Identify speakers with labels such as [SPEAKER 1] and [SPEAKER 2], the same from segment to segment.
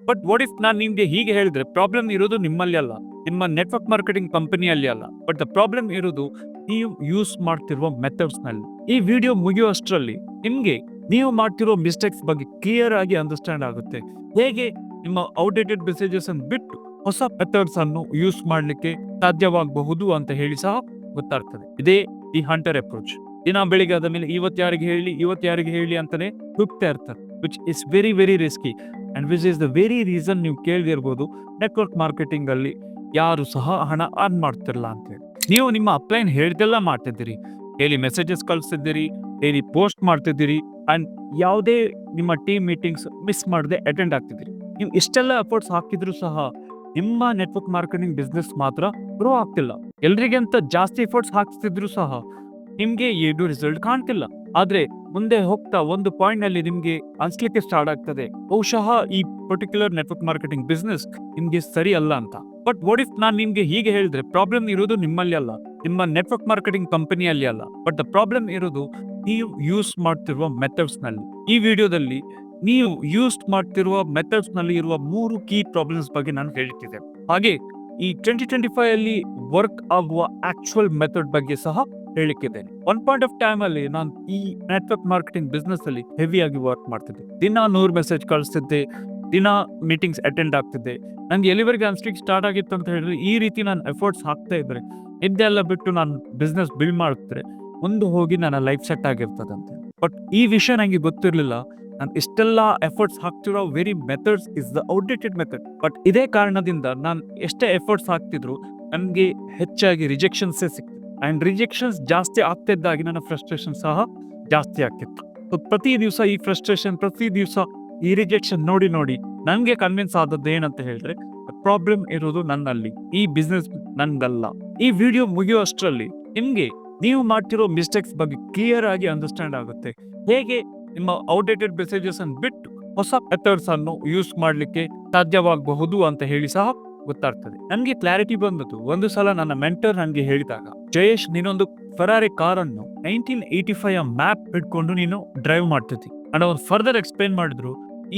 [SPEAKER 1] But what if ನಾನು ನಿಮ್ಗೆ ಹೀಗೆ ಹೇಳಿದ್ರೆ ಪ್ರಾಬ್ಲಮ್ ಇರೋದು ನಿಮ್ಮಲ್ಲಿ ಅಲ್ಲ, ನಿಮ್ಮ ನೆಟ್ವರ್ಕ್ ಮಾರ್ಕೆಟಿಂಗ್ ಕಂಪನಿಯಲ್ಲಿ ಅಲ್ಲ, ಬಟ್ ದ ಪ್ರಾಬ್ಲಮ್ ಇರೋದು ನೀವು ಯೂಸ್ ಮಾಡ್ತಿರುವ ಮೆಥಡ್ಸ್ ನಲ್ಲಿ. ಈ ವಿಡಿಯೋ ಮುಗಿಯುವಷ್ಟರಲ್ಲಿ ನಿಮ್ಗೆ ನೀವು ಮಾಡ್ತಿರೋ ಮಿಸ್ಟೇಕ್ಸ್ ಬಗ್ಗೆ ಕ್ಲಿಯರ್ ಆಗಿ ಅಂಡರ್ಸ್ಟ್ಯಾಂಡ್ ಆಗುತ್ತೆ. ಹೇಗೆ ನಿಮ್ಮ ಔಟ್ಡೇಟೆಡ್ ಮೆಸೇಜಸ್ ಅನ್ನು ಬಿಟ್ಟು ಹೊಸ ಮೆಥಡ್ಸ್ ಅನ್ನು ಯೂಸ್ ಮಾಡ್ಲಿಕ್ಕೆ ಸಾಧ್ಯವಾಗಬಹುದು ಅಂತ ಹೇಳಿ ಸಹ ಗೊತ್ತಾಗ್ತದೆ. ಇದೇ ದಿ ಹಂಟರ್ ಅಪ್ರೋಚ್. ದಿನ ಬೆಳಿಗ್ಗೆ ಆದ ಮೇಲೆ ಇವತ್ತು ಯಾರಿಗೆ ಹೇಳಿ ಅಂತಾನೆ ಹುಡುಕ್ತಾ ಇರ್ತಾರೆ, which is very very risky and which is the very reason ನೀವು ಕೇಳಿದಿರ್ಬೋದು ನೆಟ್ವರ್ಕ್ ಮಾರ್ಕೆಟಿಂಗ್ ಅಲ್ಲಿ ಯಾರು ಸಹ ಹಣ ಅರ್ನ್ ಮಾಡ್ತಿರಲ್ಲ ಅಂತ ಹೇಳಿ. ನೀವು ನಿಮ್ಮ ಅಪ್ಲೈನ್ ಹೇಳ್ದೆಲ್ಲ ಮಾಡ್ತಿದ್ದೀರಿ, ಡೈಲಿ ಮೆಸೇಜಸ್ ಕಳಿಸ್ತಿದ್ದೀರಿ, ಡೈಲಿ ಪೋಸ್ಟ್ ಮಾಡ್ತಿದ್ದೀರಿ ಅಂಡ್ ಯಾವುದೇ ನಿಮ್ಮ ಟೀಮ್ ಮೀಟಿಂಗ್ಸ್ ಮಿಸ್ ಮಾಡದೆ ಅಟೆಂಡ್ ಆಗ್ತಿದ್ದೀರಿ. ನೀವು ಇಷ್ಟೆಲ್ಲ ಎಫರ್ಟ್ಸ್ ಹಾಕಿದ್ರು ಸಹ ನಿಮ್ಮ ನೆಟ್ವರ್ಕ್ ಮಾರ್ಕೆಟಿಂಗ್ ಬಿಸ್ನೆಸ್ ಮಾತ್ರ ಗ್ರೋ ಆಗ್ತಿಲ್ಲ. ಎಲ್ರಿಗಿಂತ ಜಾಸ್ತಿ ಎಫರ್ಟ್ಸ್ ಹಾಕ್ತಿದ್ರು ಸಹ ನಿಮ್ಗೆ ಏನು ರಿಸಲ್ಟ್ ಕಾಣ್ತಿಲ್ಲ. ಆದ್ರೆ ಮುಂದೆ ಹೋಗ್ತಾ ಒಂದು ಪಾಯಿಂಟ್ ನಲ್ಲಿ ನಿಮ್ಗೆ ಅನ್ಸ್ಲಿಕ್ಕೆ ಸ್ಟಾರ್ಟ್ ಆಗ್ತದೆ, ಬಹುಶಃ ಈ ಪರ್ಟಿಕ್ಯುಲರ್ ನೆಟ್ವರ್ಕ್ ಮಾರ್ಕೆಟಿಂಗ್ ಬಿಸ್ನೆಸ್ ನಿಮ್ಗೆ ಸರಿ ಅಲ್ಲ ಅಂತ. ಬಟ್ ವಾಟ್ ಇಫ್ ನಾನು ನಿಮ್ಗೆ ಹೀಗೆ ಹೇಳಿದ್ರೆ ಪ್ರಾಬ್ಲಮ್ ಇರೋದು ನಿಮ್ಮಲ್ಲಿ ಅಲ್ಲ, ನಿಮ್ಮ ನೆಟ್ವರ್ಕ್ ಮಾರ್ಕೆಟಿಂಗ್ ಕಂಪನಿಯಲ್ಲಿ ಅಲ್ಲ, ಬಟ್ ದ ಪ್ರಾಬ್ಲಮ್ ಇರೋದು ನೀವು ಯೂಸ್ ಮಾಡ್ತಿರುವ ಮೆಥಡ್ಸ್ ನಲ್ಲಿ. ಈ ವಿಡಿಯೋದಲ್ಲಿ ನೀವು ಯೂಸ್ ಮಾಡ್ತಿರುವ ಮೆಥಡ್ಸ್ ನಲ್ಲಿ ಇರುವ 3 ಕೀ ಪ್ರಾಬ್ಲಮ್ಸ್ ಬಗ್ಗೆ ನಾನು ಹೇಳ್ತಿದ್ದೆ. ಹಾಗೆ ಈ 2025 ಅಲ್ಲಿ ವರ್ಕ್ ಆಗುವ ಆಕ್ಚುಯಲ್ ಮೆಥಡ್ ಬಗ್ಗೆ ಸಹ ಹೇಳಿಕ್ಕಿದ್ದೇನೆ. ಒನ್ ಪಾಯಿಂಟ್ ಆಫ್ ಟೈಮ್ ಅಲ್ಲಿ ನಾನು ಈ ನೆಟ್ವರ್ಕ್ ಮಾರ್ಕೆಟಿಂಗ್ ಬಿಸ್ನೆಸ್ ಅಲ್ಲಿ ಹೆವಿ ಆಗಿ ವರ್ಕ್ ಮಾಡ್ತಿದ್ದೆ. ದಿನ 100 ಮೆಸೇಜ್ ಕಳಿಸ್ತಿದ್ದೆ, ದಿನ ಮೀಟಿಂಗ್ಸ್ ಅಟೆಂಡ್ ಆಗ್ತಿದ್ದೆ. ನಂಗೆ ಎಲ್ಲಿವರೆಗೆ ಅನ್ಸ್ಲಿಕ್ಕೆ ಸ್ಟಾರ್ಟ್ ಆಗಿತ್ತು ಅಂತ ಹೇಳಿದ್ರೆ, ಈ ರೀತಿ ನಾನು ಎಫರ್ಟ್ಸ್ ಹಾಕ್ತಾ ಇದ್ರೆ, ಇದೆಲ್ಲ ಬಿಟ್ಟು ನಾನು ಬಿಸ್ನೆಸ್ ಬಿಲ್ಡ್ ಮಾಡಿದ್ರೆ ಮುಂದೆ ಹೋಗಿ ನನ್ನ ಲೈಫ್ ಸೆಟ್ ಆಗಿರ್ತದಂತೆ. ಬಟ್ ಈ ವಿಷಯ ನಂಗೆ ಗೊತ್ತಿರ್ಲಿಲ್ಲ. ನಾನು ಇಷ್ಟೆಲ್ಲ ಎಫರ್ಟ್ಸ್ ಹಾಕ್ತಿರೋ very methods is the outdated method. But ಇದೇ ಕಾರಣದಿಂದ ನಾನು ಎಷ್ಟೇ ಎಫರ್ಟ್ಸ್ ಹಾಕ್ತಿದ್ರು ನನಗೆ ಹೆಚ್ಚಾಗಿ ರಿಜೆಕ್ಷನ್ಸೇ ಸಿಕ್ತಿತ್ತು. ಅಂಡ್ ರಿಜೆಕ್ಷನ್ಸ್ ಜಾಸ್ತಿ ಆಗ್ತಿದ್ದಾಗಿ ನನ್ನ ಫ್ರಸ್ಟ್ರೇಷನ್ ಸಹ ಜಾಸ್ತಿ ಆಗ್ತಿತ್ತು. ಪ್ರತಿ ದಿವಸ ಈ ಫ್ರಸ್ಟ್ರೇಷನ್, ಪ್ರತಿ ದಿವಸ ಈ ರಿಜೆಕ್ಷನ್ ನೋಡಿ ನನಗೆ ಕನ್ವಿನ್ಸ್ ಆದದ್ದು ಏನಂತ ಹೇಳಿದ್ರೆ, ಪ್ರಾಬ್ಲಮ್ ಇರೋದು ನನ್ನಲ್ಲಿ, ಈ ಬಿಸ್ನೆಸ್ ನಂದಲ್ಲ. ಈ ವಿಡಿಯೋ ಮುಗಿಯುವಷ್ಟರಲ್ಲಿ ನಿಮ್ಗೆ ನೀವು ಮಾಡ್ತಿರೋ ಮಿಸ್ಟೇಕ್ಸ್ ಬಗ್ಗೆ ಕ್ಲಿಯರ್ ಆಗಿ ಅಂಡರ್ಸ್ಟ್ಯಾಂಡ್ ಆಗುತ್ತೆ. ಹೇಗೆ ನಿಮ್ಮ ಔಟ್ಡೇಟೆಡ್ ಮೆಸೇಜಸ್ ಅನ್ನು ಬಿಟ್ಟು ಹೊಸ ಮೆಥಡ್ಸ್ ಅನ್ನು ಯೂಸ್ ಮಾಡ್ಲಿಕ್ಕೆ ಸಾಧ್ಯವಾಗಬಹುದು ಅಂತ ಹೇಳಿ ಸಹ ಗೊತ್ತಾಗ್ತದೆ. ನನ್ಗೆ ಕ್ಲಾರಿಟಿ ಬಂದದ್ದು ಒಂದು ಸಲ ನನ್ನ ಮೆಂಟರ್ ನನಗೆ ಹೇಳಿದಾಗ, ಜಯೇಶ್, ನೀನೊಂದು ಫೆರಾರಿ ಕಾರನ್ನು 1985 ಮ್ಯಾಪ್ ಹಿಡ್ಕೊಂಡು ನೀನು ಡ್ರೈವ್ ಮಾಡ್ತಿದ್ದಿ. ಅಂಡ್ ಅವ್ರು ಫರ್ದರ್ ಎಕ್ಸ್ಪ್ಲೇನ್ ಮಾಡಿದ್ರು,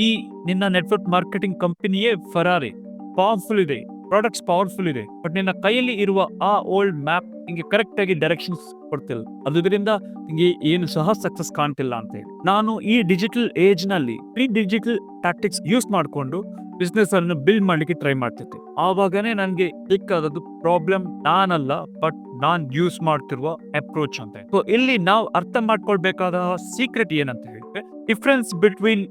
[SPEAKER 1] ಈ ನಿನ್ನ ನೆಟ್ವರ್ಕ್ ಮಾರ್ಕೆಟಿಂಗ್ ಕಂಪನಿಯೇ ಫೆರಾರಿ, ಪವರ್ಫುಲ್ ಇದೆ, ಪ್ರಾಡಕ್ಟ್ಸ್ ಪವರ್ಫುಲ್ ಇದೆ, ಬಟ್ ನಿನ್ನ ಕೈಯಲ್ಲಿ ಇರುವ ಆ ಓಲ್ಡ್ ಮ್ಯಾಪ್ ನಿಂಗೆ ಕರೆಕ್ಟ್ ಆಗಿ ಡೈರೆಕ್ಷನ್ಸ್ ಕೊಡ್ತಿಲ್ಲ, ಅದರಿಂದ ನಿಂಗೆ ಏನು ಸಹ ಸಕ್ಸಸ್ ಕಾಣ್ತಿಲ್ಲ ಅಂತ ಹೇಳಿ. ನಾನು ಈ ಡಿಜಿಟಲ್ ಏಜ್ ನಲ್ಲಿ ಡಿಜಿಟಲ್ ಟ್ಯಾಕ್ಟಿಕ್ಸ್ ಯೂಸ್ ಮಾಡಿಕೊಂಡು ಬಿಸ್ನೆಸ್ ಅನ್ನು ಬಿಲ್ಡ್ ಮಾಡ್ಲಿಕ್ಕೆ ಟ್ರೈ ಮಾಡ್ತಿದ್ದೆ. ಆವಾಗನೇ ನನಗೆ ಕ್ಲಿಕ್ ಆದದ್ದು ಪ್ರಾಬ್ಲಮ್ ನಾನಲ್ಲ, ಬಟ್ ನಾನ್ ಯೂಸ್ ಮಾಡ್ತಿರುವ ಅಪ್ರೋಚ್ ಅಂತ. ಸೊ ಇಲ್ಲಿ ನಾವು ಅರ್ಥ ಮಾಡ್ಕೊಳ್ಬೇಕಾದ ಸೀಕ್ರೆಟ್ ಏನಂತ ಹೇಳಿದ್ರೆ, difference between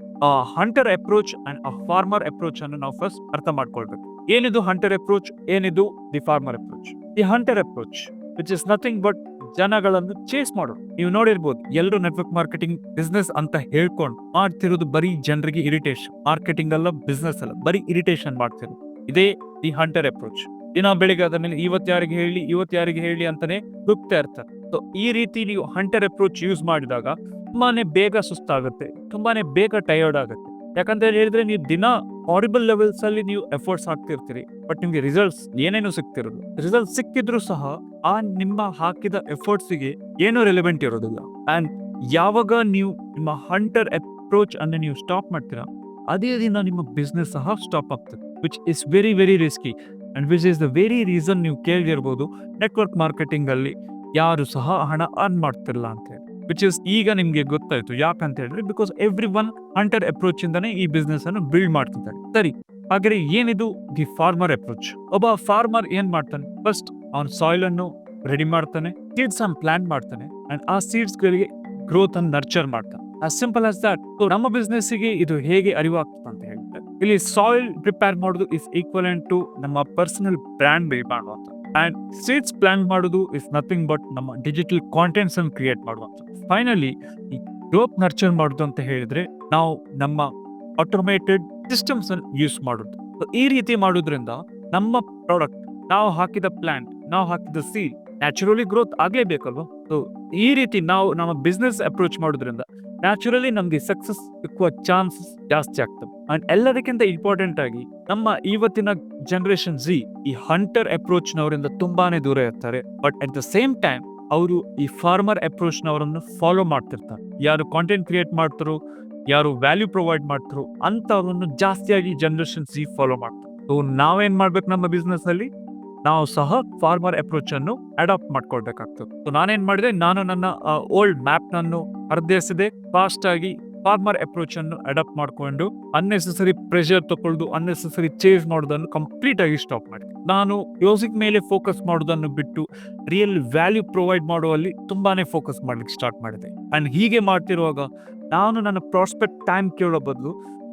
[SPEAKER 1] hunter approach and farmer approach ಅನ್ನು ನಾವು ಫಸ್ಟ್ ಅರ್ಥ ಮಾಡ್ಕೊಳ್ಬೇಕು. ಏನಿದು ಹಂಟರ್ ಅಪ್ರೋಚ್, ಏನಿದು the farmer approach? The hunter approach which is nothing but ಜನಗಳನ್ನು ಚೇಸ್ ಮಾಡೋದು. ನೀವು ನೋಡಿರ್ಬೋದು, ಎಲ್ಲರೂ ನೆಟ್ವರ್ಕ್ ಮಾರ್ಕೆಟಿಂಗ್ ಬಿಸ್ನೆಸ್ ಅಂತ ಹೇಳ್ಕೊಂಡು ಮಾಡ್ತಿರೋದು ಬರೀ ಜನರಿಗೆ ಇರಿಟೇಷನ್. ಮಾರ್ಕೆಟಿಂಗ್ ಅಲ್ಲ, ಬಿಸ್ನೆಸ್ ಅಲ್ಲ, ಬರೀ ಇರಿಟೇಷನ್ ಮಾಡ್ತಿರೋದು. ಇದೇ ದಿ ಹಂಟರ್ ಅಪ್ರೋಚ್. ದಿನ ಬೆಳಿಗ್ಗೆ ಆದ ಮೇಲೆ ಇವತ್ತು ಯಾರಿಗೆ ಹೇಳಿ ಅಂತಾನೆ ಹುಡುಕ್ತಾ ಇರ್ತಾರೆ. ಸೊ ಈ ರೀತಿ ನೀವು ಹಂಟರ್ ಅಪ್ರೋಚ್ ಯೂಸ್ ಮಾಡಿದಾಗ ತುಂಬಾನೇ ಬೇಗ ಸುಸ್ತಾಗುತ್ತೆ, ತುಂಬಾನೇ ಬೇಗ ಟಯರ್ಡ್ ಆಗುತ್ತೆ. ಯಾಕಂತ ಹೇಳಿದ್ರೆ ನೀವು ದಿನ ಹಾರಿಬಲ್ ಲೆವೆಲ್ಸ್ ಅಲ್ಲಿ ನೀವು ಎಫರ್ಟ್ಸ್ ಹಾಕ್ತಿರ್ತೀರಿ, ಬಟ್ ನಿಮ್ಗೆ ರಿಸಲ್ಟ್ಸ್ ಏನೇನು ಸಿಕ್ತಿರೋದು. ರಿಸಲ್ಟ್ ಸಿಕ್ಕಿದ್ರು ಸಹ ಆ ನಿಮ್ಮ ಹಾಕಿದ ಎಫರ್ಟ್ಸ್ಗೆ ಏನೂ ರಿಲೆವೆಂಟ್ ಇರೋದಿಲ್ಲ. ಅಂಡ್ ಯಾವಾಗ ನೀವು ನಿಮ್ಮ ಹಂಟರ್ ಅಪ್ರೋಚ್ ಅನ್ನು ನೀವು ಸ್ಟಾಪ್ ಮಾಡ್ತೀರಾ, ಅದೇ ದಿನ ನಿಮ್ಮ ಬಿಸ್ನೆಸ್ ಸಹ ಸ್ಟಾಪ್ ಆಗ್ತದೆ, which is very very risky and which is the very reason ನೀವು ಕೇಳಿರ್ಬೋದು ನೆಟ್ವರ್ಕ್ ಮಾರ್ಕೆಟಿಂಗ್ ಅಲ್ಲಿ ಯಾರು ಸಹ ಹಣ ಅರ್ನ್ ಮಾಡ್ತಿರಲ್ಲ ಅಂತ ಹೇಳಿ. ವಿಚ್ ಇಸ್ ಈಗ ನಿಮ್ಗೆ ಗೊತ್ತಾಯ್ತು ಯಾಕಂತ ಹೇಳಿದ್ರೆ, because every one hunter approach ಇಂದಾನೆ ಈ ಬಿಸ್ನೆಸ್ ಅನ್ನು ಬಿಲ್ಡ್ ಮಾಡ್ತಿದ್ದಾರೆ. ಸರಿ, ಹಾಗಾದ್ರೆ ಏನಿದು ದಿ ಫಾರ್ಮರ್ ಅಪ್ರೋಚ್? ಒಬ್ಬ ಫಾರ್ಮರ್ ಏನ್ ಮಾಡ್ತಾನೆ, ಫಸ್ಟ್ ಅವನ ಸಾಯಿಲ್ ಅನ್ನು ರೆಡಿ ಮಾಡ್ತಾನೆ, ಸೀಡ್ಸ್ ಅನ್ನು ಪ್ಲಾಂಟ್ ಮಾಡ್ತಾನೆ, ಅಂಡ್ ಆ ಸೀಡ್ಸ್ ಗಳಿಗೆ ಗ್ರೋತ್ ಅನ್ನು ನರ್ಚರ್ ಮಾಡ್ತಾನೆ. as simple as that. So ನಮ್ಮ ಬಿಸ್ನೆಸ್ ಗೆ ಇದು ಹೇಗೆ ಅರಿವಾಗ್ತದೆ ಅಂತ ಹೇಳಿದ್ರೆ, ಇಲ್ಲಿ ಸಾಯಿಲ್ ಪ್ರಿಪೇರ್ ಮಾಡೋದು ಇಸ್ ಈಕ್ವಲೆಂಟ್ ಟು ನಮ್ಮ ಪರ್ಸನಲ್ ಬ್ರ್ಯಾಂಡ್ ಬಿಲ್ಡ್ ಮಾಡುವಂತ, ಅಂಡ್ ಸೀಡ್ಸ್ ಪ್ಲಾಂಟ್ ಮಾಡೋದು ಇಸ್ ನಥಿಂಗ್ ಬಟ್ ನಮ್ಮ ಡಿಜಿಟಲ್ ಕಾಂಟೆಂಟ್ಸ್ ಅನ್ನು ಕ್ರಿಯೇಟ್ ಮಾಡುವಂತ. ಫೈನಲಿ ಈ ಗ್ರೋತ್ ನರ್ಚರ್ ಮಾಡೋದು ಅಂತ ಹೇಳಿದ್ರೆ ನಾವು ನಮ್ಮ ಆಟೋಮೇಟೆಡ್ ಸಿಸ್ಟಮ್ಸ್ ಅನ್ನು ಯೂಸ್ ಮಾಡೋದು. ಈ ರೀತಿ ಮಾಡೋದ್ರಿಂದ ನಮ್ಮ ಪ್ರಾಡಕ್ಟ್, ನಾವು ಹಾಕಿದ ಪ್ಲಾಂಟ್, ನಾವು ಹಾಕಿದ ಸೀಡ್ ನ್ಯಾಚುರಲಿ ಗ್ರೋತ್ ಆಗ್ಲೇಬೇಕಲ್ವಾ. ಸೊ ಈ ರೀತಿ ನಾವು ನಮ್ಮ ಬಿಸ್ನೆಸ್ ಅಪ್ರೋಚ್ ಮಾಡೋದ್ರಿಂದ ನ್ಯಾಚುರಲಿ ನಮ್ಗೆ ಸಕ್ಸಸ್ ಸಿಕ್ಕುವ ಚಾನ್ಸಸ್ ಜಾಸ್ತಿ ಆಗ್ತವೆ. ಅಂಡ್ ಎಲ್ಲದಕ್ಕಿಂತ ಇಂಪಾರ್ಟೆಂಟ್ ಆಗಿ ನಮ್ಮ ಇವತ್ತಿನ ಜನರೇಷನ್ ಜಿ ಈ ಹಂಟರ್ ಅಪ್ರೋಚ್ ನವರಿಂದ ತುಂಬಾನೇ ದೂರ ಇರ್ತಾರೆ, but at the same time ಅವರು ಈ ಫಾರ್ಮರ್ ಅಪ್ರೋಚ್ ನವರನ್ನು ಫಾಲೋ ಮಾಡ್ತಿರ್ತಾರೆ. ಯಾರು ಕಾಂಟೆಂಟ್ ಕ್ರಿಯೇಟ್ ಮಾಡ್ತಾರೋ, ಯಾರು ವ್ಯಾಲ್ಯೂ ಪ್ರೊವೈಡ್ ಮಾಡ್ತಾರೋ ಅಂತವ್ರನ್ನು ಜಾಸ್ತಿಯಾಗಿ ಜನರೇಷನ್ ಸಿ ಫಾಲೋ ಮಾಡ್ತಾರೆ. ಸೊ ನಾವೇನ್ ಮಾಡ್ಬೇಕು ನಮ್ಮ ಬಿಸ್ನೆಸ್ ಅಲ್ಲಿ, ನಾವು ಸಹ ಫಾರ್ಮರ್ ಅಪ್ರೋಚ್ ಅನ್ನು ಅಡಾಪ್ಟ್ ಮಾಡ್ಕೊಳ್ಬೇಕಾಗ್ತದೆ. ಸೊ ನಾನೇನ್ ಮಾಡಿದೆ, ನಾನು ನನ್ನ ಓಲ್ಡ್ ಮ್ಯಾಪ್ ನನ್ನು ಅರ್ಧಿಸಿದೆ, ಫಾಸ್ಟ್ ಆಗಿ ಫಾರ್ಮರ್ ಅಪ್ರೋಚ್ ಅನ್ನು ಅಡಾಪ್ಟ್ ಮಾಡ್ಕೊಂಡು ಅನ್ನೆಸೆಸರಿ ಪ್ರೆಷರ್ ತಗೊಳ್ದು, ಅನ್ನೆಸೆಸರಿ ಚೇಂಜ್ ಮಾಡೋದನ್ನು ಕಂಪ್ಲೀಟ್ ಆಗಿ ಸ್ಟಾಪ್ ಮಾಡಿ ನಾನು ಕ್ಲೋಸಿಂಗ್ ಮೇಲೆ ಫೋಕಸ್ ಮಾಡೋದನ್ನು ಬಿಟ್ಟು ರಿಯಲ್ ವ್ಯಾಲ್ಯೂ ಪ್ರೊವೈಡ್ ಮಾಡುವಲ್ಲಿ ತುಂಬಾನೇ ಫೋಕಸ್ ಮಾಡ್ಲಿಕ್ಕೆ ಸ್ಟಾರ್ಟ್ ಮಾಡಿದೆ. ಅಂಡ್ ಹೀಗೆ ಮಾಡ್ತಿರುವಾಗ ನಾನು ನನ್ನ ಪ್ರಾಸ್ಪೆಕ್ಟ್ ಟೈಮ್ ಕೇಳೋ ಬದಲು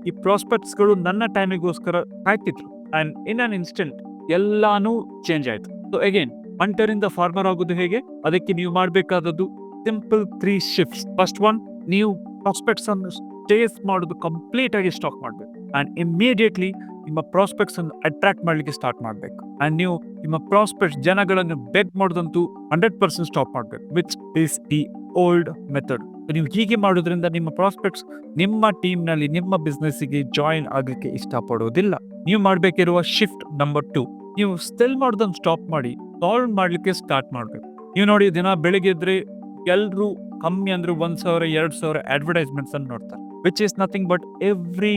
[SPEAKER 1] ಈ ಪ್ರಾಸ್ಪೆಕ್ಟ್ಸ್ ಗಳು ನನ್ನ ಟೈಮಿಗೋಸ್ಕರ ಕಾಯ್ತಿದ್ರು. ಅಂಡ್ ಇನ್ ಅನ್ ಇನ್ಸ್ಟೆಂಟ್ ಎಲ್ಲಾನು ಚೇಂಜ್ ಆಯ್ತು. ಸೊ ಅಗೇನ್ ಹಂಟರ್ ಇಂದ ಫಾರ್ಮರ್ ಆಗೋದು ಹೇಗೆ, ಅದಕ್ಕೆ ನೀವು ಮಾಡಬೇಕಾದದ್ದು ಸಿಂಪಲ್ 3 ಶಿಫ್ಟ್ಸ್. ಫಸ್ಟ್ ಒನ್, ನೀವು ಪ್ರಾಸ್ಪೆಕ್ಟ್ಸ್ ಅನ್ನು ಚೇಸ್ ಮಾಡೋದು ಕಂಪ್ಲೀಟ್ ಆಗಿ ಸ್ಟಾಪ್ ಮಾಡಬೇಕು. ಅಂಡ್ ಇಮಿಡಿಯೇಟ್ಲಿ ನಿಮ್ಮ ಪ್ರಾಸ್ಪೆಕ್ಟ್ಸ್ ಅನ್ನು ಅಟ್ರಾಕ್ಟ್ ಮಾಡ್ಲಿಕ್ಕೆ ಸ್ಟಾರ್ಟ್ ಮಾಡಬೇಕು. ಅಂಡ್ ನೀವು ನಿಮ್ಮ ಪ್ರಾಸ್ಪೆಕ್ಟ್ ಜನಗಳನ್ನು ಬೆಗ್ ಮಾಡೋದಂತೂ 100% ಸ್ಟಾಪ್ ಮಾಡಬೇಕು, which is the old method. ನೀವು ಹೀಗೆ ಮಾಡೋದ್ರಿಂದ ನಿಮ್ಮ ಪ್ರಾಸ್ಪೆಕ್ಟ್ಸ್ ನಿಮ್ಮ ಟೀಮ್ ನಲ್ಲಿ ನಿಮ್ಮ ಬಿಸ್ನೆಸ್ಗೆ ಜಾಯಿನ್ ಆಗಲಿಕ್ಕೆ ಇಷ್ಟಪಡೋದಿಲ್ಲ. ನೀವು ಮಾಡಬೇಕಿರುವ ಶಿಫ್ಟ್ ನಂಬರ್ 2, ನೀವು ಸೆಲ್ ಮಾಡೋದನ್ನು ಸ್ಟಾಪ್ ಮಾಡಿ ಸಾಲ್ವ್ ಮಾಡ್ಲಿಕ್ಕೆ ಸ್ಟಾರ್ಟ್ ಮಾಡಬೇಕು. ನೀವು ನೋಡಿ, ದಿನ ಬೆಳಿಗ್ಗೆ ಇದ್ರೆ ಎಲ್ರು ಕಮ್ಮಿ ಅಂದ್ರೆ 1,000 2,000 ಅಡ್ವರ್ಟೈಸ್ಮೆಂಟ್ಸ್ ಅನ್ನು ನೋಡ್ತಾರೆ, which is nothing but every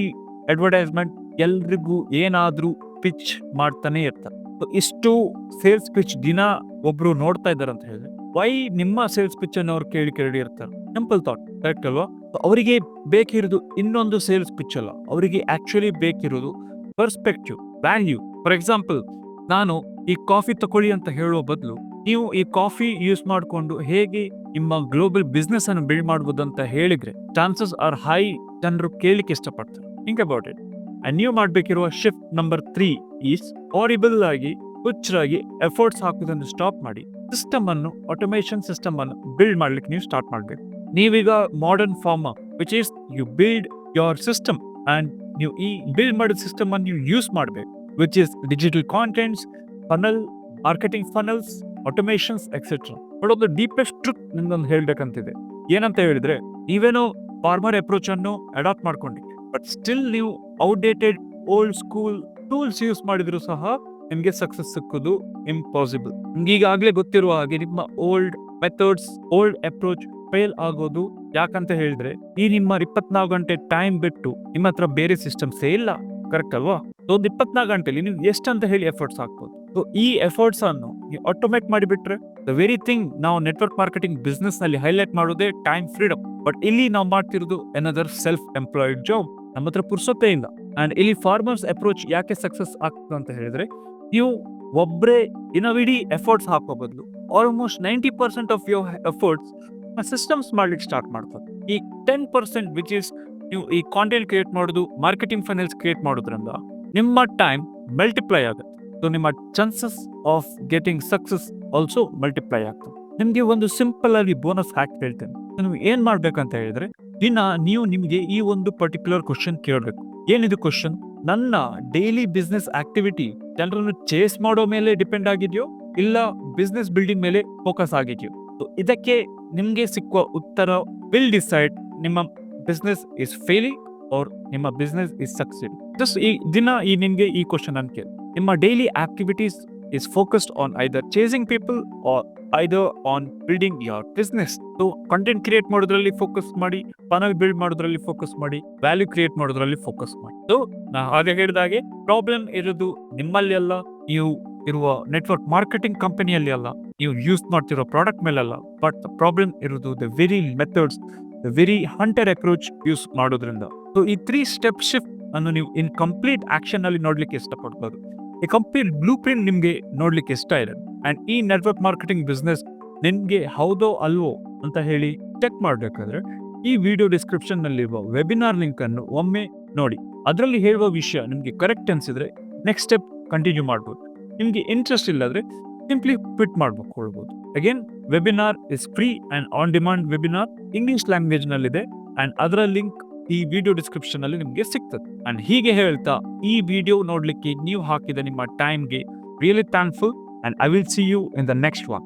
[SPEAKER 1] advertisement ಎಲ್ರಿಗೂ ಏನಾದ್ರೂ ಪಿಚ್ ಮಾಡ್ತಾನೆ ಇರ್ತಾರೆ. ಇಷ್ಟು ಸೇಲ್ಸ್ ಪಿಚ್ ದಿನ ಒಬ್ರು ನೋಡ್ತಾ ಇದ್ದಾರೆ ಅಂತ ಹೇಳಿದ್ರೆ, ವೈ ನಿಮ್ಮ ಸೇಲ್ಸ್ ಪಿಚ್ ಅನ್ನು ಅವ್ರು ಕೇಳಿ ಇರ್ತಾರೆ. ಸಿಂಪಲ್ ಥಾಟ್, ಕರೆಕ್ಟ್ ಅಲ್ವಾ? ಅವರಿಗೆ ಬೇಕಿರೋದು ಇನ್ನೊಂದು ಸೇಲ್ಸ್ ಪಿಚ್ ಅಲ್ಲ, ಅವರಿಗೆ ಆಕ್ಚುಲಿ ಬೇಕಿರೋದು ಪರ್ಸ್ಪೆಕ್ಟಿವ್, ವ್ಯಾಲ್ಯೂ. ಫಾರ್ ಎಕ್ಸಾಂಪಲ್, ನಾನು ಈ ಕಾಫಿ ತಗೊಳ್ಳಿ ಅಂತ ಹೇಳುವ ಬದಲು ನೀವು ಈ ಕಾಫಿ ಯೂಸ್ ಮಾಡಿಕೊಂಡು ಹೇಗೆ ನಿಮ್ಮ ಗ್ಲೋಬಲ್ ಬಿಸ್ನೆಸ್ ಅನ್ನು ಬಿಲ್ಡ್ ಮಾಡಬಹುದು ಅಂತ ಹೇಳಿದ್ರೆ ಚಾನ್ಸಸ್ ಆರ್ ಹೈ ಜನರು ಕೇಳಲಿಕ್ಕೆ ಇಷ್ಟಪಡ್ತಾರೆ. Think about it. ಅಂಡ್ ನೀವು ಮಾಡಬೇಕಿರುವ ಶಿಫ್ಟ್ ನಂಬರ್ 3 ಈಸ್ ಹಾರಿಬಲ್ ಆಗಿ ಹುಚ್ಚರಾಗಿ ಎಫರ್ಟ್ಸ್ ಹಾಕೋದನ್ನು ಸ್ಟಾಪ್ ಮಾಡಿ ಸಿಸ್ಟಮ್ ಅನ್ನು, ಆಟೋಮೇಷನ್ ಸಿಸ್ಟಮ್ ಅನ್ನು ಬಿಲ್ಡ್ ಮಾಡ್ಲಿಕ್ಕೆ ನೀವು ಸ್ಟಾರ್ಟ್ ಮಾಡಬೇಕು. ನೀವೀಗ modern farmer, which is you build your system. And ನೀವು ಈ ಬಿಲ್ಡ್ ಮಾಡಿದ ಸಿಸ್ಟಮ್ ಅನ್ನು ನೀವು ಯೂಸ್ ಮಾಡಬೇಕು, which is digital contents, funnel, marketing funnels, automations etcetera. But ಒಂದು ಡೀಪೆಸ್ಟ್ ಟ್ರುತ್ ನಿಮ್ದೊಂದು ಹೇಳ್ಬೇಕಂತಿದೆ. ಏನಂತ ಹೇಳಿದ್ರೆ, ನೀವೇನೋ ಫಾರ್ಮರ್ ಅಪ್ರೋಚ್ ಅನ್ನು ಅಡಾಪ್ಟ್ ಮಾಡ್ಕೊಂಡಿ, ಬಟ್ ಸ್ಟಿಲ್ ನೀವು outdated old school tools use ಮಾಡಿದ್ರು ಸಹ ನಿಮ್ಗೆ ಸಕ್ಸಸ್ ಸಿಕ್ಕೋದು ಇಂಪಾಸಿಬಲ್. ನಿಮ್ಗೆ ಈಗಾಗಲೇ ಗೊತ್ತಿರುವ ಹಾಗೆ ನಿಮ್ಮ old methods, old approach fail ಆಗೋದು ಯಾಕಂತ ಹೇಳಿದ್ರೆ, ಈ ನಿಮ್ಮ 24 ಗಂಟೆ ಟೈಮ್ ಬಿಟ್ಟು ನಿಮ್ಮ ಹತ್ರ ಬೇರೆ ಸಿಸ್ಟಮ್ಸೇ ಇಲ್ಲ, ಕರೆಕ್ಟ್ ಅಲ್ವಾ? ಒಂದು 24 ಗಂಟೆಲಿ ನೀವು ಎಷ್ಟಂತ ಹೇಳಿ ಎಫರ್ಟ್ಸ್ ಹಾಕ್ಬೋದು. ಸೊ ಈ ಎಫರ್ಟ್ಸ್ ಅನ್ನು ಆಟೋಮೇಟ್ ಮಾಡಿಬಿಟ್ರೆ, ದ ವೆರಿ ಥಿಂಗ್ ನಾವು ನೆಟ್ವರ್ಕ್ ಮಾರ್ಕೆಟಿಂಗ್ ಬಿಸ್ನೆಸ್ ನಲ್ಲಿ ಹೈಲೈಟ್ ಮಾಡೋದೇ ಟೈಮ್ ಫ್ರೀಡಮ್. ಬಟ್ ಇಲ್ಲಿ ನಾವು ಮಾಡ್ತಿರೋದು ಎನದರ್ ಸೆಲ್ಫ್ ಎಂಪ್ಲಾಯ್ಡ್ ಜಾಬ್. ನಮ್ಮ ಹತ್ರ ಪುರ್ಸೊತ್ತೇ ಇಲ್ಲ. ಅಂಡ್ ಇಲ್ಲಿ ಫಾರ್ಮರ್ಸ್ ಅಪ್ರೋಚ್ ಯಾಕೆ ಸಕ್ಸಸ್ ಆಗ್ತದೆ ಅಂತ ಹೇಳಿದ್ರೆ, ನೀವು ಒಬ್ಬರೇ ದಿನವಿಡೀ ಎಫರ್ಟ್ಸ್ ಹಾಕೋ ಬದಲು almost 90% of your efforts systems ಮಾಡ್ಲಿಕ್ಕೆ ಸ್ಟಾರ್ಟ್ ಮಾಡ್ತಾರೆ. ಈ 10% ವಿಚ್ ಇಸ್ ನೀವು ಈ ಕಾಂಟೆಂಟ್ ಕ್ರಿಯೇಟ್ ಮಾಡೋದು, ಮಾರ್ಕೆಟಿಂಗ್ ಫೈನಲ್ಸ್ ಕ್ರಿಯೇಟ್ ಮಾಡೋದ್ರಿಂದ ನಿಮ್ಮ ಟೈಮ್ ಮಲ್ಟಿಪ್ಲೈ ಆಗುತ್ತೆ. ಸೊ ನಿಮ್ಮ chances of getting success also multiply ಆಗ್ತದೆ. ನಿಮ್ಗೆ ಒಂದು ಸಿಂಪಲ್ ಆಗಿ ಬೋನಸ್ ಹ್ಯಾಕ್ ಹೇಳ್ತೇನೆ. ನೀವು ಏನ್ ಮಾಡ್ಬೇಕಂತ ಹೇಳಿದ್ರೆ, ದಿನ ನೀವು ನಿಮ್ಗೆ ಈ ಒಂದು ಪರ್ಟಿಕ್ಯುಲರ್ ಕ್ವಶನ್ ಕೇಳಬೇಕು. ಏನಿದು ಕ್ವಶನ್? ನನ್ನ ಡೈಲಿ ಬಿಸ್ನೆಸ್ ಆಕ್ಟಿವಿಟಿ ಜನರನ್ನು ಚೇಸ್ ಮಾಡೋ ಮೇಲೆ ಡಿಪೆಂಡ್ ಆಗಿದೆಯೋ ಇಲ್ಲ ಬಿಸ್ನೆಸ್ ಬಿಲ್ಡಿಂಗ್ ಮೇಲೆ ಫೋಕಸ್ ಆಗಿದೆಯೋ? ಇದಕ್ಕೆ ನಿಮ್ಗೆ ಸಿಕ್ಕುವ ಉತ್ತರ ವಿಲ್ ಡಿಸೈಡ್ ನಿಮ್ಮ ಬಿಸ್ನೆಸ್ ಇಸ್ ಫೇಲಿಂಗ್ ಆರ್ ನಿಮ್ಮ ಬಿಸ್ನೆಸ್ ಇಸ್ ಸಕ್ಸೀಡ್. ಜಸ್ಟ್ ಈ ದಿನ ನಿಮ್ಗೆ ಈ ಕ್ವಶನ್ ಅನ್ನು ಕೇಳಿ, ನಿಮ್ಮ daily activities is focused on either chasing people or either on building your business. So content create ಮಾಡೋದ್ರಲ್ಲಿ ಫೋಕಸ್ ಮಾಡಿ, ಫನಲ್ ಬಿಲ್ಡ್ ಮಾಡೋದ್ರಲ್ಲಿ ಫೋಕಸ್ ಮಾಡಿ, ವ್ಯಾಲ್ಯೂ ಕ್ರಿಯೇಟ್ ಮಾಡೋದ್ರಲ್ಲಿ ಫೋಕಸ್ ಮಾಡಿ. ಸೊ ನಾ ಹಾಗೆ ಹೇಳಿದಾಗೆ ಪ್ರಾಬ್ಲಮ್ ಇರೋದು ನಿಮ್ಮಲ್ಲಿ ಅಲ್ಲ, ನೀವು ಇರುವ ನೆಟ್ವರ್ಕ್ ಮಾರ್ಕೆಟಿಂಗ್ ಕಂಪನಿಯಲ್ಲಿ ಅಲ್ಲ, ನೀವು ಯೂಸ್ ಮಾಡ್ತಿರೋ ಪ್ರಾಡಕ್ಟ್ ಮೇಲಲ್ಲ, ಬಟ್ ಪ್ರಾಬ್ಲಮ್ ಇರೋದು the very methods, the very hunter approach use ಮಾಡೋದ್ರಿಂದ. ಸೊ ಈ 3 ಸ್ಟೆಪ್ ಶಿಫ್ಟ್ ಅನ್ನು ನೀವು ಇನ್ ಕಂಪ್ಲೀಟ್ ಆಕ್ಷನ್ ಅಲ್ಲಿ ನೋಡ್ಲಿಕ್ಕೆ ಇಷ್ಟಪಡ್ಬೋದು. ಈ ಕಂಪ್ಲೀಟ್ ಬ್ಲೂ ಪ್ರಿಂಟ್ ನಿಮ್ಗೆ ನೋಡ್ಲಿಕ್ಕೆ ಇಷ್ಟ ಇದೆ. ಅಂಡ್ ಈ ನೆಟ್ವರ್ಕ್ ಮಾರ್ಕೆಟಿಂಗ್ ಬಿಸ್ನೆಸ್ ನಿಮ್ಗೆ ಹೌದೋ ಅಲ್ವೋ ಅಂತ ಹೇಳಿ ಚೆಕ್ ಮಾಡ್ಬೇಕಾದ್ರೆ ಈ ವಿಡಿಯೋ ಡಿಸ್ಕ್ರಿಪ್ಷನ್ ನಲ್ಲಿರುವ ವೆಬಿನಾರ್ ಲಿಂಕ್ ಅನ್ನು ಒಮ್ಮೆ ನೋಡಿ. ಅದರಲ್ಲಿ ಹೇಳುವ ವಿಷಯ ನಿಮ್ಗೆ ಕರೆಕ್ಟ್ ಅನ್ಸಿದ್ರೆ ನೆಕ್ಸ್ಟ್ ಸ್ಟೆಪ್ ಕಂಟಿನ್ಯೂ ಮಾಡ್ಬೋದು. ನಿಮ್ಗೆ ಇಂಟ್ರೆಸ್ಟ್ ಇಲ್ಲದ್ರೆ ಸಿಂಪ್ಲಿ ಕ್ವಿಟ್ ಮಾಡ್ಕೊಳ್ಬಹುದು. Again, webinar is free and on demand webinar, English language ನಲ್ಲಿದೆ. ಅಂಡ್ ಅದರ ಲಿಂಕ್ ಈ ವಿಡಿಯೋ ಡಿಸ್ಕ್ರಿಪ್ಷನ್ ಅಲ್ಲಿ ನಿಮ್ಗೆ ಸಿಗ್ತದೆ. ಅಂಡ್ ಹೀಗೆ ಹೇಳ್ತಾ ಈ ವಿಡಿಯೋ ನೋಡ್ಲಿಕ್ಕೆ ನೀವು ಹಾಕಿದ ನಿಮ್ಮ ಟೈಮ್ಗೆ really thankful. And I will see you in the next one.